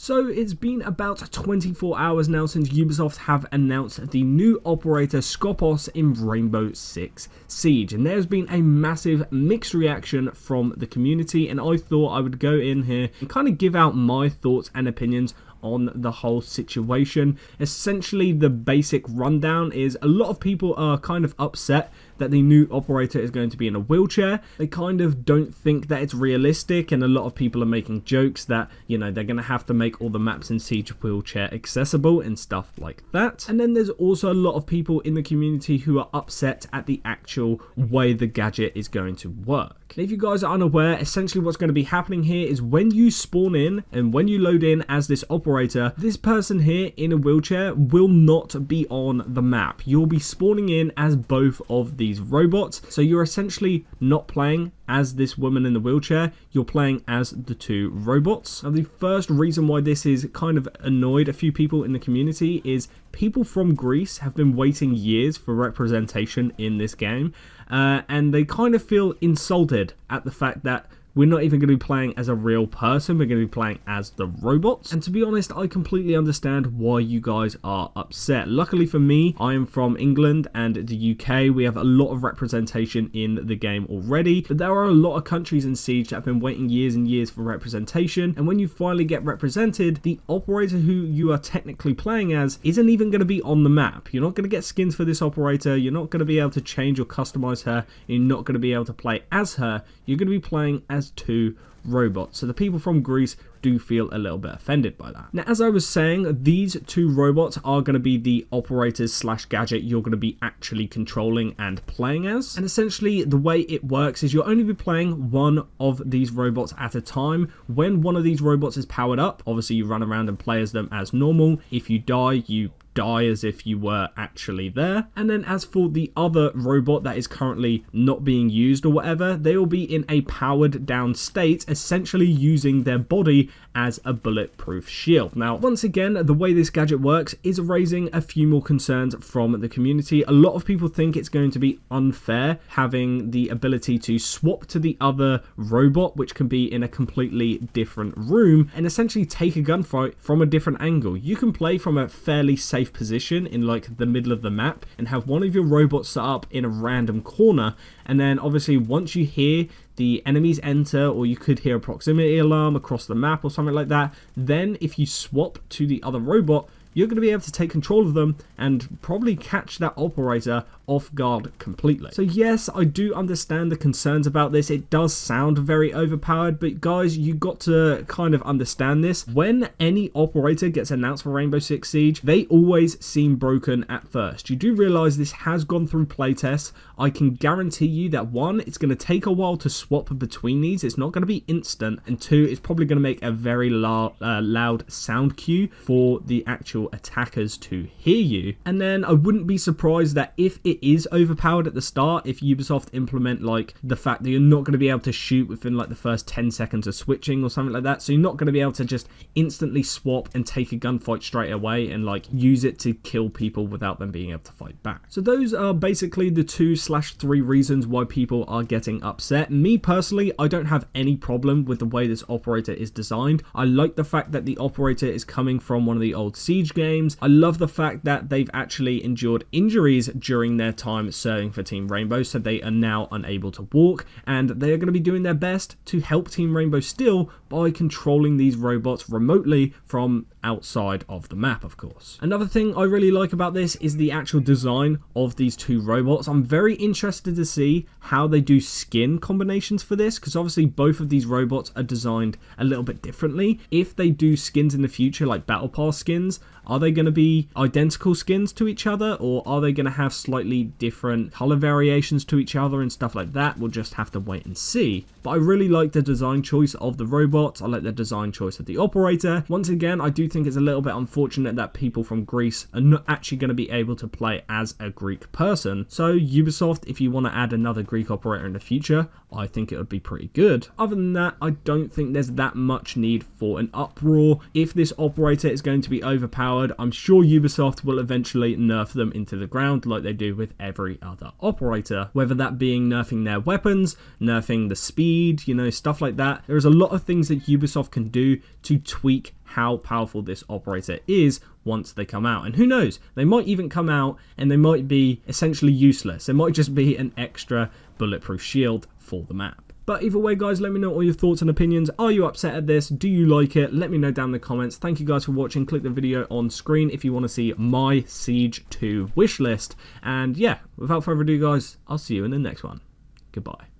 So it's been about 24 hours now since Ubisoft have announced the new operator Skopos in Rainbow Six Siege, and there's been a massive mixed reaction from the community, and I thought I would go in here and kind of give out my thoughts and opinions on the whole situation. Essentially, the basic rundown is a lot of people are kind of upset that the new operator is going to be in a wheelchair. They kind of don't think that it's realistic, and a lot of people are making jokes that, you know, they're going to have to make all the maps in Siege wheelchair accessible and stuff like that. And then there's also a lot of people in the community who are upset at the actual way the gadget is going to work. If you guys are unaware, essentially what's going to be happening here is when you spawn in and when you load in as this operator, this person here in a wheelchair will not be on the map. You'll be spawning in as both of these robots, so you're essentially not playing as this woman in the wheelchair, you're playing as the two robots. Now, the first reason why this is kind of annoyed a few people in the community is people from Greece have been waiting years for representation in this game, and they kind of feel insulted at the fact that we're not even going to be playing as a real person, we're going to be playing as the robots. And to be honest, I completely understand why you guys are upset. Luckily for me, I am from England and the UK. We have a lot of representation in the game already, but there are a lot of countries in Siege that have been waiting years and years for representation. And when you finally get represented, the operator who you are technically playing as isn't even going to be on the map. You're not going to get skins for this operator. You're not going to be able to change or customize her. You're not going to be able to play as her. You're going to be playing as two robots. So the people from Greece do feel a little bit offended by that. Now, as I was saying, these two robots are going to be the operators slash gadget you're going to be actually controlling and playing as. And essentially the way it works is you'll only be playing one of these robots at a time. When one of these robots is powered up, obviously you run around and play as them as normal. If you die, you die as if you were actually there. And then as for the other robot that is currently not being used or whatever, they will be in a powered down state, essentially using their body as a bulletproof shield. Now, once again, the way this gadget works is raising a few more concerns from the community. A lot of people think it's going to be unfair having the ability to swap to the other robot, which can be in a completely different room, and essentially take a gunfight from a different angle. You can play from a fairly safe position in like the middle of the map and have one of your robots set up in a random corner, and then obviously once you hear the enemies enter, or you could hear a proximity alarm across the map or something like that, then if you swap to the other robot, you're going to be able to take control of them and probably catch that operator off guard completely. So yes, I do understand the concerns about this. It does sound very overpowered, but guys, you got to kind of understand this. When any operator gets announced for Rainbow Six Siege, they always seem broken at first. You do realize this has gone through playtests. I can guarantee you that one, it's going to take a while to swap between these. It's not going to be instant, and two, it's probably going to make a very loud sound cue for the actual attackers to hear you. And then I wouldn't be surprised that if it is overpowered at the start, if Ubisoft implement like the fact that you're not going to be able to shoot within like the first 10 seconds of switching or something like that, so you're not going to be able to just instantly swap and take a gunfight straight away and like use it to kill people without them being able to fight back. So those are basically the 2/3 reasons why people are getting upset. Me personally, I don't have any problem with the way this operator is designed. I like the fact that the operator is coming from one of the old Siege games. I love the fact that they've actually endured injuries during their time serving for Team Rainbow, so they are now unable to walk, and they are going to be doing their best to help Team Rainbow still by controlling these robots remotely from outside of the map, of course. Another thing I really like about this is the actual design of these two robots. I'm very interested to see how they do skin combinations for this, because obviously both of these robots are designed a little bit differently. If they do skins in the future, like Battle Pass skins, are they going to be identical skins to each other, or are they going to have slightly different color variations to each other and stuff like that? We'll just have to wait and see. But I really like the design choice of the robots. I like the design choice of the operator. Once again, I do think it's a little bit unfortunate that people from Greece are not actually going to be able to play as a Greek person. So Ubisoft, if you want to add another Greek operator in the future, I think it would be pretty good. Other than that, I don't think there's that much need for an uproar. If this operator is going to be overpowered, I'm sure Ubisoft will eventually nerf them into the ground like they do with every other operator, whether that being nerfing their weapons, nerfing the speed, you know, stuff like that. There's a lot of things that Ubisoft can do to tweak how powerful this operator is once they come out. And who knows, they might even come out and they might be essentially useless. It might just be an extra bulletproof shield for the map. But either way, guys, let me know all your thoughts and opinions. Are you upset at this? Do you like it? Let me know down in the comments. Thank you guys for watching. Click the video on screen if you want to see my Siege 2 wishlist. And yeah, without further ado, guys, I'll see you in the next one. Goodbye.